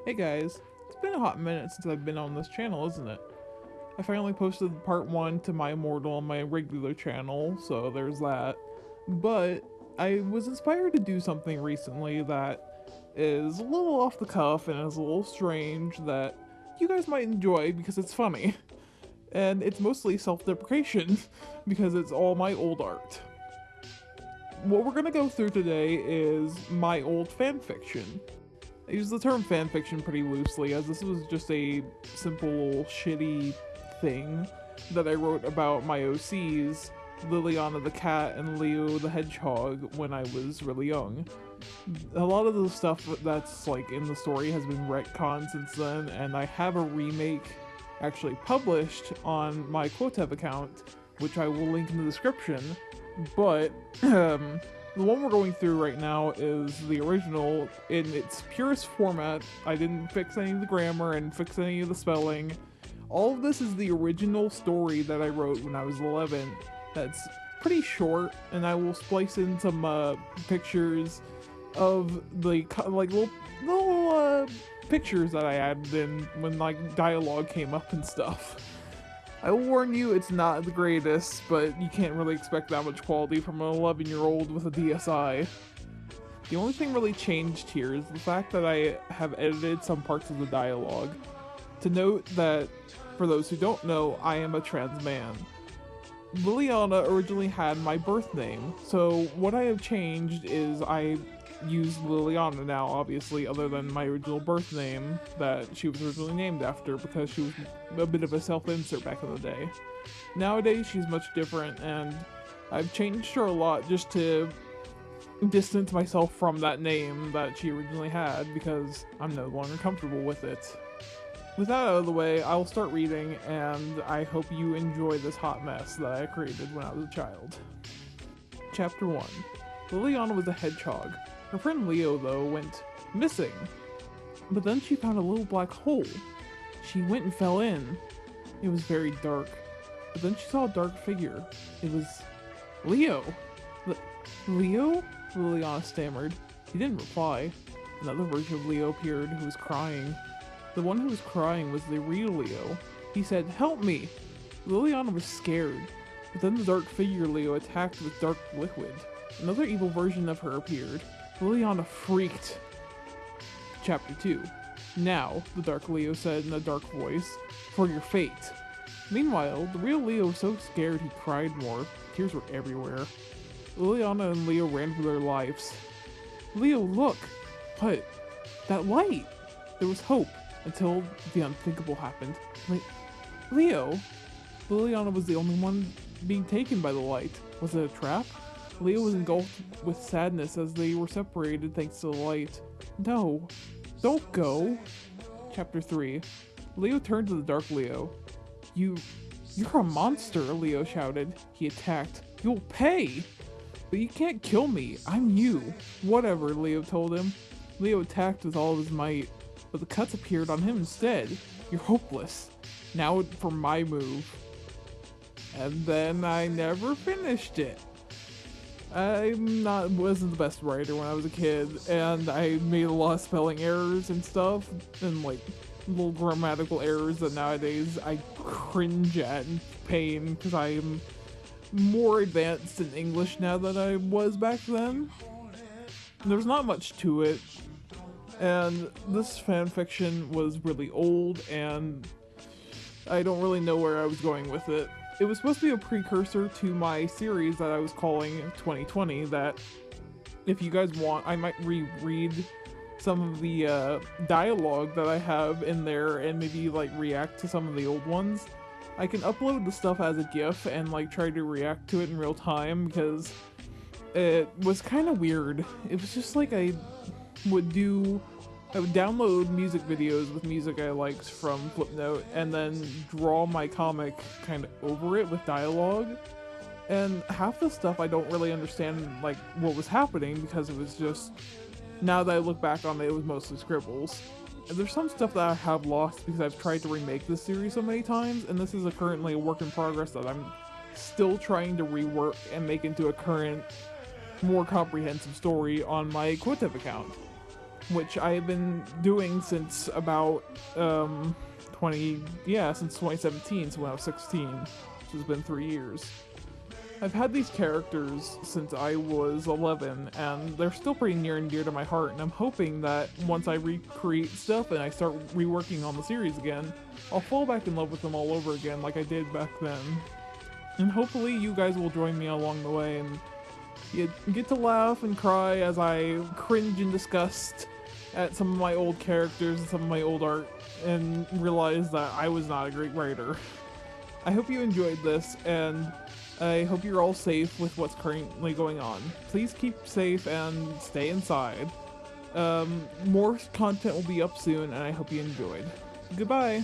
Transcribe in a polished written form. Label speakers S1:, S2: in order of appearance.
S1: Hey guys, it's been a hot minute since I've been on this channel, isn't it? I finally posted part 1 to my Immortal on my regular channel, so there's that. But I was inspired to do something recently that is a little off the cuff and is a little strange that you guys might enjoy because it's funny. And it's mostly self-deprecation because it's all my old art. What we're gonna go through today is my old fanfiction. I use the term fanfiction pretty loosely, as this was just a simple, shitty thing that I wrote about my OCs, Liliana the cat and Leo the hedgehog, when I was really young. A lot of the stuff that's like in the story has been retconned since then, and I have a remake actually published on my Quotev account, which I will link in the description, but the one we're going through right now is the original in its purest format. I didn't fix any of the grammar and fix any of the spelling. All of this is the original story that I wrote when I was 11. That's pretty short, and I will splice in some pictures of the little pictures that I added in when like dialogue came up and stuff. I will warn you, it's not the greatest, but you can't really expect that much quality from an 11-year-old with a DSi. The only thing really changed here is the fact that I have edited some parts of the dialogue. To note that, for those who don't know, I am a trans man. Liliana originally had my birth name, so what I have changed is I use Liliana now, obviously, other than my original birth name that she was originally named after, because she was a bit of a self-insert back in the day. Nowadays, she's much different, and I've changed her a lot just to distance myself from that name that she originally had, because I'm no longer comfortable with it. With that out of the way, I will start reading, and I hope you enjoy this hot mess that I created when I was a child. Chapter 1. Liliana was a hedgehog. Her friend Leo, though, went missing. But then she found a little black hole. She went and fell in. It was very dark. But then she saw a dark figure. It was Leo. Leo? Liliana stammered. He didn't reply. Another version of Leo appeared, who was crying. The one who was crying was the real Leo. He said, "Help me!" Liliana was scared. But then the dark figure Leo attacked with dark liquid. Another evil version of her appeared. Liliana freaked. Chapter 2. Now, the Dark Leo said in a dark voice, "For your fate." Meanwhile, the real Leo was so scared he cried more. Tears were everywhere. Liliana and Leo ran for their lives. "Leo, look!" "What?" "That light!" There was hope, until the unthinkable happened. Leo? Liliana was the only one being taken by the light. Was it a trap? Leo was engulfed with sadness as they were separated thanks to the light. No, don't go. Chapter 3. Leo turned to the dark Leo. You're a monster, Leo shouted. He attacked. You'll pay! But you can't kill me. I'm you. Whatever, Leo told him. Leo attacked with all of his might, but the cuts appeared on him instead. You're hopeless. Now for my move. And then I never finished it. Wasn't the best writer when I was a kid, and I made a lot of spelling errors and stuff, and like little grammatical errors that nowadays I cringe at in pain because I am more advanced in English now than I was back then. There's not much to it, and this fanfiction was really old, and I don't really know where I was going with it. It was supposed to be a precursor to my series that I was calling 2020 that, if you guys want, I might reread some of the dialogue that I have in there and maybe like react to some of the old ones. I can upload the stuff as a GIF and like try to react to it in real time because it was kind of weird. It was just like I would download music videos with music I liked from Flipnote and then draw my comic kind of over it with dialogue. And half the stuff I don't really understand like what was happening because it was just, now that I look back on it, it was mostly scribbles. And there's some stuff that I have lost because I've tried to remake this series so many times, and this is currently a work in progress that I'm still trying to rework and make into a current, more comprehensive story on my Quotev account. which I've been doing since about since 2017, so when I was 16, which has been 3 years. I've had these characters since I was 11, and they're still pretty near and dear to my heart, and I'm hoping that once I recreate stuff and I start reworking on the series again, I'll fall back in love with them all over again like I did back then. And hopefully you guys will join me along the way, and you get to laugh and cry as I cringe in disgust at some of my old characters and some of my old art, and realize that I was not a great writer. I hope you enjoyed this, and I hope you're all safe with what's currently going on. Please keep safe and stay inside. More content will be up soon, and I hope you enjoyed. Goodbye!